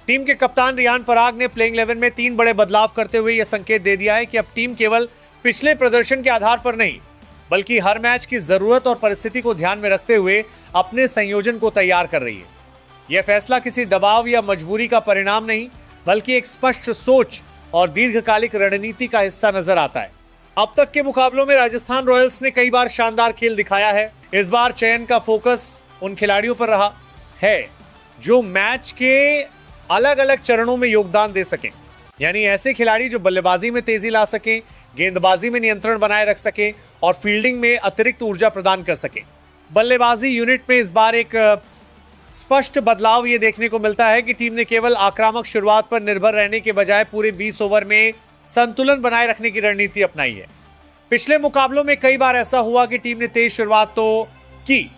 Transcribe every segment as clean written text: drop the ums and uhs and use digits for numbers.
Team के कप्तान रियान पराग ने प्लेइंग 11 में 3 बड़े बदलाव करते हुए यह संकेत दे दिया है कि अब टीम केवल पिछले प्रदर्शन के आधार पर नहीं, बल्कि हर मैच की जरूरत और परिस्थिति को ध्यान में रखते हुए अपने संयोजन को तैयार कर रही है। यह फैसला किसी दबाव या मजबूरी का परिणाम नहीं, बल्कि एक स्पष्ट सोच और दीर्घकालिक रणनीति का हिस्सा नजर आता है। अब तक के मुकाबलों में राजस्थान रॉयल्स ने कई बार शानदार खेल दिखाया है। इस बार चयन का फोकस उन खिलाड़ियों पर रहा है जो मैच के अलग अलग चरणों में योगदान दे सकें, यानी ऐसे खिलाड़ी जो बल्लेबाजी में तेजी ला सकें, गेंदबाजी में नियंत्रण बनाए रख सकें और फील्डिंग में अतिरिक्त ऊर्जा प्रदान कर सकें। बल्लेबाजी यूनिट में इस बार एक स्पष्ट बदलाव ये देखने को मिलता है कि टीम ने केवल आक्रामक शुरुआत पर निर्भर रहने के बजाय पूरे 20 ओवर में संतुलन बनाए रखने की रणनीति अपनाई है। पिछले मुकाबलों में कई बार ऐसा हुआ कि टीम ने तेज शुरुआत तो की,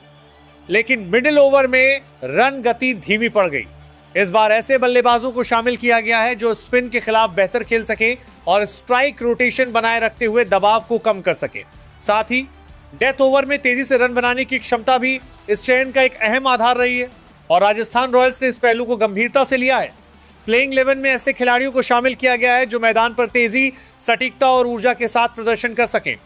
लेकिन मिडिल ओवर में रन गति धीमी पड़ गई। इस बार ऐसे बल्लेबाजों को शामिल किया गया है जो स्पिन के खिलाफ बेहतर खेल सके और स्ट्राइक रोटेशन बनाए रखते हुए दबाव को कम कर सके। साथ ही डेथ ओवर में तेजी से रन बनाने की क्षमता भी इस चयन का एक अहम आधार रही है और राजस्थान रॉयल्स ने इस पहलू को गंभीरता से लिया है। प्लेइंग 11 में ऐसे खिलाड़ियों को शामिल किया गया है जो मैदान पर तेजी, सटीकता और ऊर्जा के साथ प्रदर्शन कर सकें।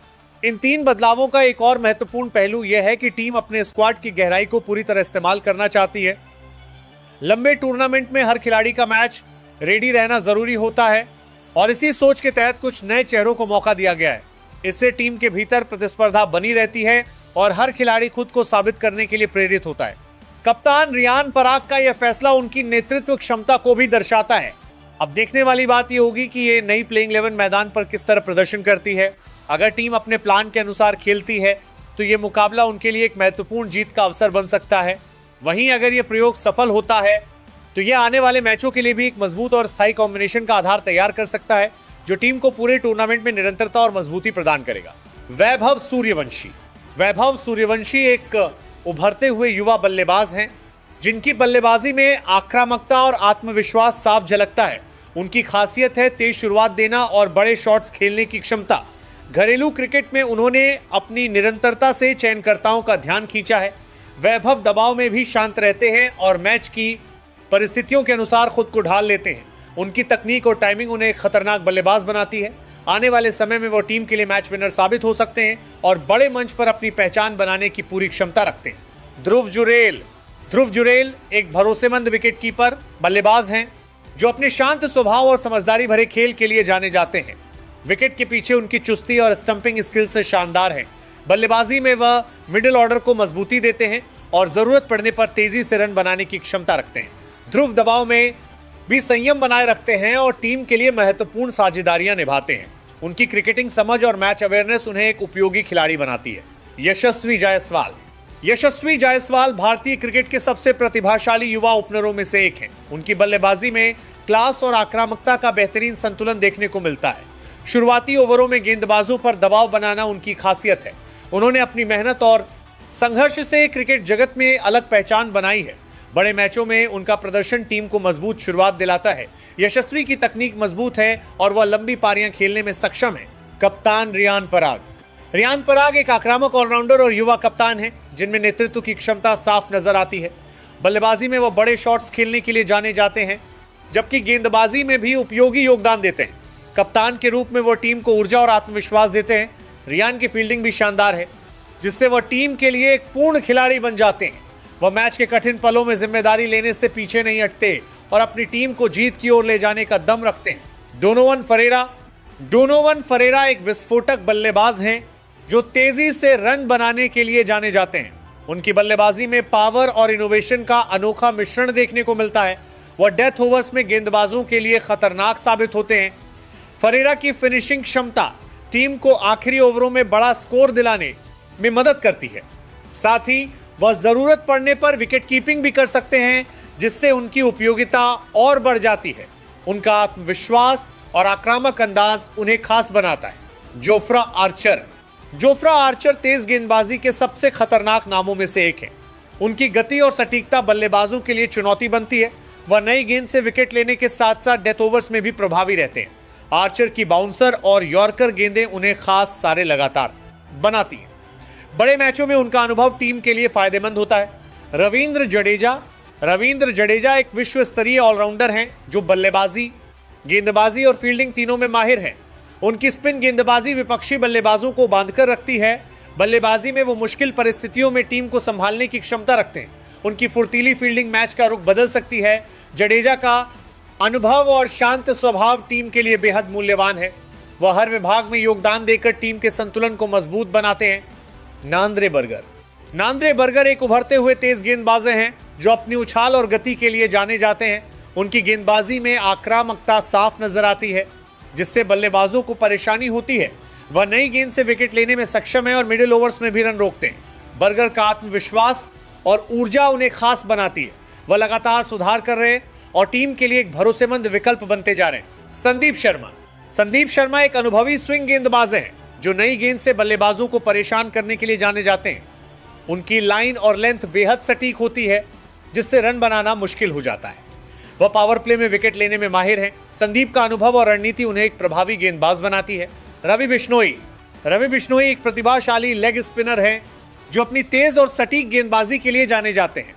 इन 3 बदलावों का एक और महत्वपूर्ण पहलू यह है कि टीम अपने स्क्वाड की गहराई को पूरी तरह इस्तेमाल करना चाहती है। लंबे टूर्नामेंट में हर खिलाड़ी का मैच रेडी रहना जरूरी होता है और इसी सोच के तहत कुछ नए चेहरों को मौका दिया गया है। इससे टीम के भीतर प्रतिस्पर्धा बनी रहती है और हर खिलाड़ी खुद को साबित करने के लिए प्रेरित होता है। कप्तान रियान पराग का यह फैसला उनकी नेतृत्व क्षमता को भी दर्शाता है। अब देखने वाली बात यह होगी कि ये नई प्लेइंग 11 मैदान पर किस तरह प्रदर्शन करती है। अगर टीम अपने प्लान के अनुसार खेलती है तो ये मुकाबला उनके लिए एक महत्वपूर्ण जीत का अवसर बन सकता है। वहीं अगर ये प्रयोग सफल होता है तो यह आने वाले मैचों के लिए भी एक मजबूत और स्थायी कॉम्बिनेशन का आधार तैयार कर सकता है जो टीम को पूरे टूर्नामेंट में निरंतरता और मजबूती प्रदान करेगा। वैभव सूर्यवंशी एक उभरते हुए युवा बल्लेबाज हैं जिनकी बल्लेबाजी में आक्रामकता और आत्मविश्वास साफ झलकता है। उनकी खासियत है तेज शुरुआत देना और बड़े शॉट्स खेलने की क्षमता। घरेलू क्रिकेट में उन्होंने अपनी निरंतरता से चयनकर्ताओं का ध्यान खींचा है। वैभव दबाव में भी शांत रहते हैं और मैच की परिस्थितियों के अनुसार खुद को ढाल लेते हैं। उनकी तकनीक और टाइमिंग उन्हें एक खतरनाक बल्लेबाज बनाती है। आने वाले समय में वो टीम के लिए मैच विनर साबित हो सकते हैं और बड़े मंच पर अपनी पहचान बनाने की पूरी क्षमता रखते हैं। ध्रुव जुरेल एक भरोसेमंद विकेट कीपर बल्लेबाज हैं जो अपने शांत स्वभाव और समझदारी भरे खेल के लिए जाने जाते हैं। विकेट के पीछे उनकी चुस्ती और स्टंपिंग स्किल से शानदार है। बल्लेबाजी में वह मिडिल ऑर्डर को मजबूती देते हैं और जरूरत पड़ने पर तेजी से रन बनाने की क्षमता रखते हैं। ध्रुव दबाव में भी संयम बनाए रखते हैं और टीम के लिए महत्वपूर्ण साझेदारियां निभाते हैं। उनकी क्रिकेटिंग समझ और मैच अवेयरनेस उन्हें एक उपयोगी खिलाड़ी बनाती है। यशस्वी जायसवाल भारतीय क्रिकेट के सबसे प्रतिभाशाली युवा ओपनरों में से एक हैं। उनकी बल्लेबाजी में क्लास और आक्रामकता का बेहतरीन संतुलन देखने को मिलता है। शुरुआती ओवरों में गेंदबाजों पर दबाव बनाना उनकी खासियत है। उन्होंने अपनी मेहनत और संघर्ष से क्रिकेट जगत में अलग पहचान बनाई है। बड़े मैचों में उनका प्रदर्शन टीम को मजबूत शुरुआत दिलाता है। यशस्वी की तकनीक मजबूत है और वह लंबी पारियां खेलने में सक्षम है। कप्तान रियान पराग एक आक्रामक ऑलराउंडर और युवा कप्तान हैं जिनमें नेतृत्व की क्षमता साफ नजर आती है। बल्लेबाजी में वह बड़े शॉट्स खेलने के लिए जाने जाते हैं, जबकि गेंदबाजी में भी उपयोगी योगदान देते हैं। कप्तान के रूप में वह टीम को ऊर्जा और आत्मविश्वास देते हैं। रियान की फील्डिंग भी शानदार है, जिससे वह टीम के लिए एक पूर्ण खिलाड़ी बन जाते हैं। वह मैच के कठिन पलों में जिम्मेदारी लेने से पीछे नहीं हटते और अपनी टीम को जीत की ओर ले जाने का दम रखते हैं। डोनोवन फरेरा एक विस्फोटक बल्लेबाज हैं जो तेजी से रन बनाने के लिए जाने जाते हैं। उनकी बल्लेबाजी में पावर और इनोवेशन का अनोखा मिश्रण देखने को मिलता है। वह डेथ ओवर्स में गेंदबाजों के लिए खतरनाक साबित होते हैं। फरेरा की फिनिशिंग क्षमता टीम को आखिरी ओवरों में बड़ा स्कोर दिलाने में मदद करती है। साथ ही वह जरूरत पड़ने पर विकेट कीपिंग भी कर सकते हैं, जिससे उनकी उपयोगिता और बढ़ जाती है। उनका आत्मविश्वास और आक्रामक अंदाज उन्हें खास बनाता है। जोफ्रा आर्चर तेज गेंदबाजी के सबसे खतरनाक नामों में से एक है। उनकी गति और सटीकता बल्लेबाजों के लिए चुनौती बनती है। वह नई गेंद से विकेट लेने के साथ साथ डेथ ओवर्स में भी प्रभावी रहते हैं। आर्चर की बाउंसर और यॉर्कर गेंदें उन्हें खास सारे लगातार बनाती हैं। बड़े मैचों में उनका अनुभव टीम के लिए फायदेमंद होता है। रविंद्र जडेजा एक विश्व स्तरीय ऑलराउंडर हैं जो बल्लेबाजी, गेंदबाजी और फील्डिंग तीनों में माहिर हैं। उनकी स्पिन गेंदबाजी विपक्षी बल्लेबाजों को बांधकर रखती है। बल्लेबाजी में वो मुश्किल परिस्थितियों में टीम को संभालने की क्षमता रखते हैं। उनकी फुर्तीली फील्डिंग मैच का रुख बदल सकती है। जडेजा का अनुभव और शांत स्वभाव टीम के लिए बेहद मूल्यवान है। वह हर विभाग में योगदान देकर टीम के संतुलन को मजबूत बनाते हैं। नांद्रे बर्गर एक उभरते हुए तेज गेंदबाज हैं जो अपनी उछाल और गति के लिए जाने जाते हैं। उनकी गेंदबाजी में आक्रामकता साफ नजर आती है जिससे बल्लेबाजों को परेशानी होती है। वह नई गेंद से विकेट लेने में सक्षम है और मिडिल ओवर्स में भी रन रोकते हैं। बर्गर का आत्मविश्वास और ऊर्जा उन्हें खास बनाती है। वह लगातार सुधार कर रहे हैं और टीम के लिए एक भरोसेमंद विकल्प बनते जा रहे हैं। संदीप शर्मा एक अनुभवी स्विंग गेंदबाज हैं जो नई गेंद से बल्लेबाजों को परेशान करने के लिए जाने जाते हैं। उनकी लाइन और लेंथ बेहद सटीक होती है जिससे रन बनाना मुश्किल हो जाता है। वह पावर प्ले में विकेट लेने में माहिर हैं। संदीप का अनुभव और रणनीति उन्हें एक प्रभावी गेंदबाज बनाती है। रवि बिश्नोई एक प्रतिभाशाली लेग स्पिनर हैं जो अपनी तेज और सटीक गेंदबाजी के लिए जाने जाते हैं।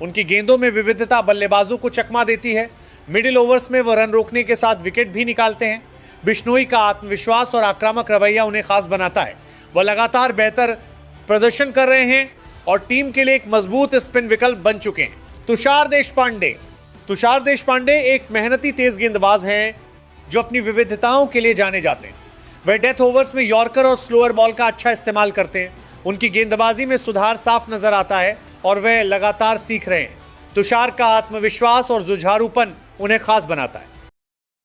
उनकी गेंदों में विविधता बल्लेबाजों को चकमा देती है। मिडिल ओवर्स में वह रन रोकने के साथ विकेट भी निकालते हैं। बिश्नोई का आत्मविश्वास और आक्रामक रवैया उन्हें खास बनाता है। वह लगातार बेहतर प्रदर्शन कर रहे हैं और टीम के लिए एक मजबूत स्पिन विकल्प बन चुके हैं। तुषार देशपांडे एक मेहनती तेज गेंदबाज हैं जो अपनी विविधताओं के लिए जाने जाते हैं। वह डेथ ओवर्स में यॉर्कर और स्लोअर बॉल का अच्छा इस्तेमाल करते हैं। उनकी गेंदबाजी में सुधार साफ नजर आता है और वह लगातार सीख रहे हैं। तुषार का आत्मविश्वास और जुझारूपन उन्हें खास बनाता है।